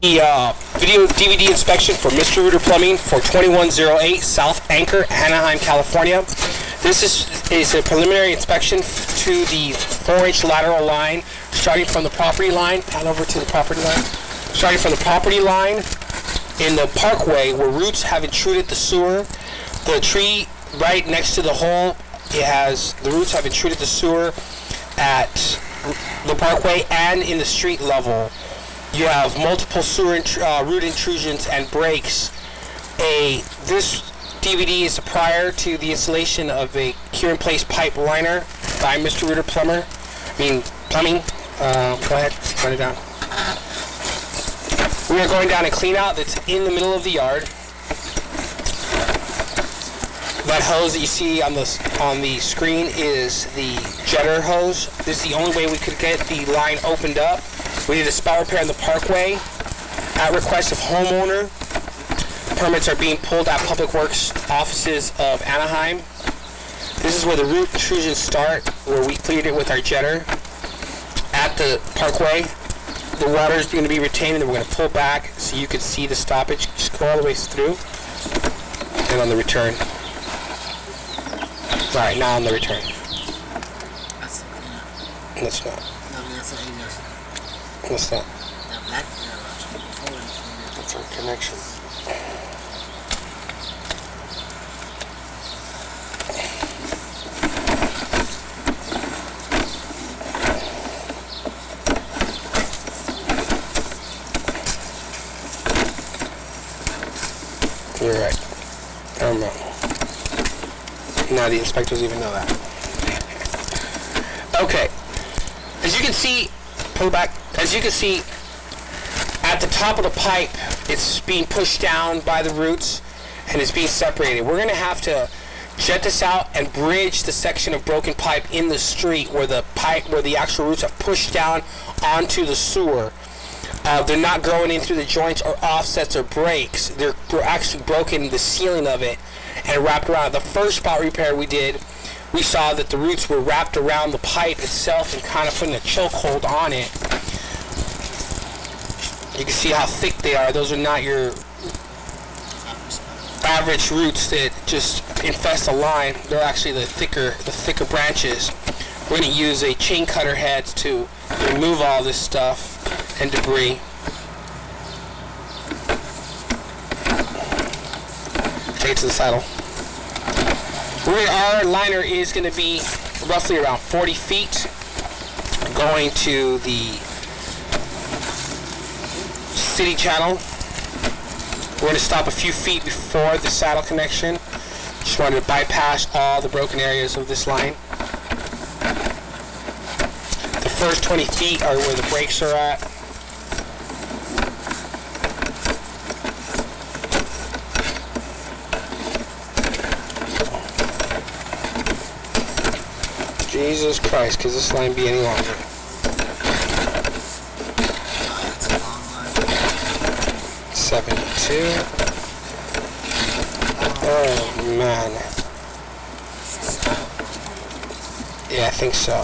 The video DVD inspection for Mr. Rooter Plumbing for 2108 South Anchor, Anaheim, California. This is a preliminary inspection to the 4-inch lateral line starting from the property line. Pan over to the property line. Starting from the property line in the parkway where roots have intruded the sewer. The tree right next to the hole, the roots have intruded the sewer at the parkway and in the street level. You have multiple sewer root intrusions and breaks. This DVD is prior to the installation of a cure-in-place pipe liner by Mr. Rooter Plumbing. Go ahead, run it down. We are going down a clean out that's in the middle of the yard. That hose that you see on the screen is the jetter hose. This is the only way we could get the line opened up. We did a spout repair in the parkway at request of homeowner. Permits are being pulled at Public Works offices of Anaheim. This is where the root intrusions start, where we cleared it with our jetter. At the parkway, the water is going to be retained, and then we're going to pull back so you can see the stoppage. Just go all the way through, and on the return. All right, now on the return. That's not. What's that? That's our connection. You're right. I'm wrong. Now the inspectors even know that. Okay. As you can see, pull back. As you can see, at the top of the pipe, it's being pushed down by the roots and it's being separated. We're going to have to jet this out and bridge the section of broken pipe in the street where the actual roots have pushed down onto the sewer. They're not growing in through the joints or offsets or breaks. They're actually broken the ceiling of it and wrapped around. The first spout repair we did, we saw that the roots were wrapped around the pipe itself and kind of putting a chokehold on it. You can see how thick they are. Those are not your average roots that just infest a line. They're actually the thicker branches. We're going to use a chain cutter head to remove all this stuff and debris. Take it to the saddle. Our liner is going to be roughly around 40 feet going to the city channel. We're going to stop a few feet before the saddle connection. Just wanted to bypass all the broken areas of this line. The first 20 feet are where the brakes are at. Jesus Christ, could this line be any longer? It's a long line. 72. Oh man. Yeah, I think so.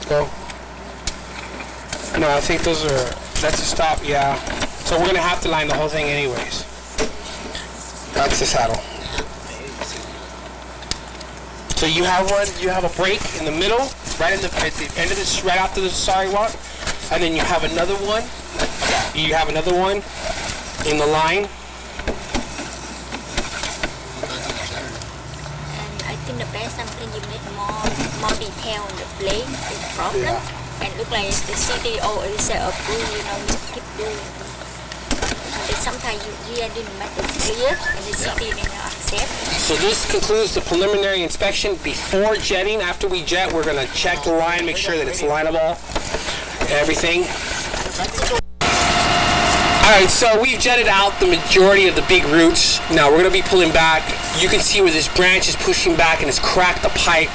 Go. No, I think that's a stop, yeah. So we're gonna have to line the whole thing anyways. That's the saddle. So you have a break in the middle, right at the end of this, right after the sidewalk, and then you have another one. You have another one in the line. And I think the best something you make more detail on the blade is the problem. Yeah. And look like the CTO is approve, you keep doing. And sometimes you didn't make it clear, and the city didn't accept. So this concludes the preliminary inspection before jetting. After we jet, we're going to check the line, make sure that it's lineable, everything. Alright, so we've jetted out the majority of the big roots. Now we're going to be pulling back. You can see where this branch is pushing back and has cracked the pipe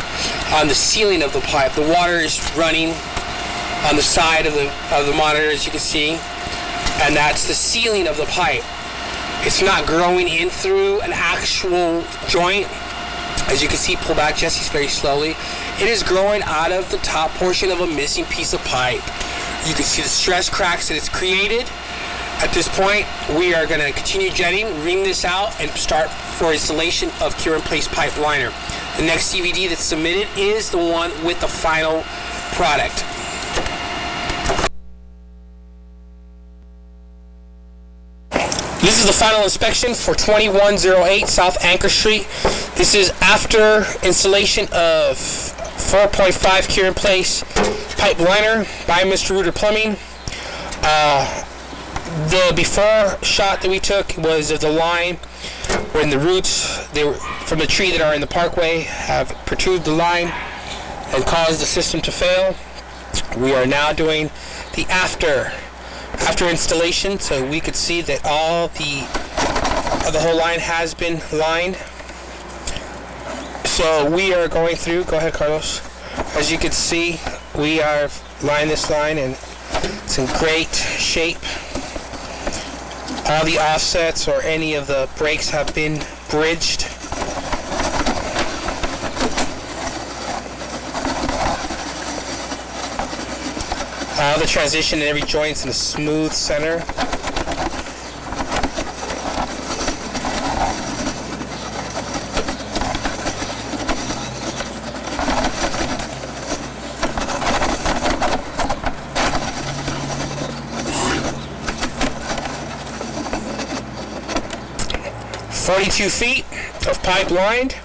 on the ceiling of the pipe. The water is running on the side of the monitor, as you can see. And that's the ceiling of the pipe. It's not growing in through an actual joint. As you can see, pull back, Jesse's very slowly. It is growing out of the top portion of a missing piece of pipe. You can see the stress cracks that it's created. At this point, we are going to continue jetting, ream this out, and start for installation of cure-in-place pipe liner. The next DVD that's submitted is the one with the final product. This is the final inspection for 2108 South Anchor Street. This is after installation of 4.5 cure-in-place pipe liner by Mr. Reuter Plumbing. The before shot that we took was of the line when the roots from the tree that are in the parkway have protruded the line and caused the system to fail. We are now doing the after installation, so we could see that all the whole line has been lined. So we are going through. Go ahead, Carlos. As you can see, we are lining this line and it's in great shape. All the offsets or any of the breaks have been bridged. All the transition in every joint's in a smooth center. "42 feet of pipe lined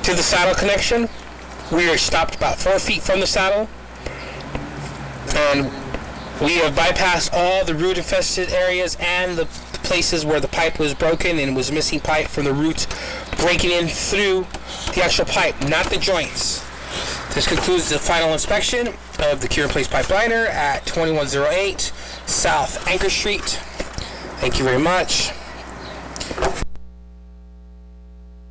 to the saddle connection. We are stopped about 4 feet from the saddle. And we have bypassed all the root infested areas and the places where the pipe was broken and was missing pipe from the roots breaking in through the actual pipe, not the joints. This concludes the final inspection of the cure-in-place pipe liner at 2108 South Anchor Street. Thank you very much.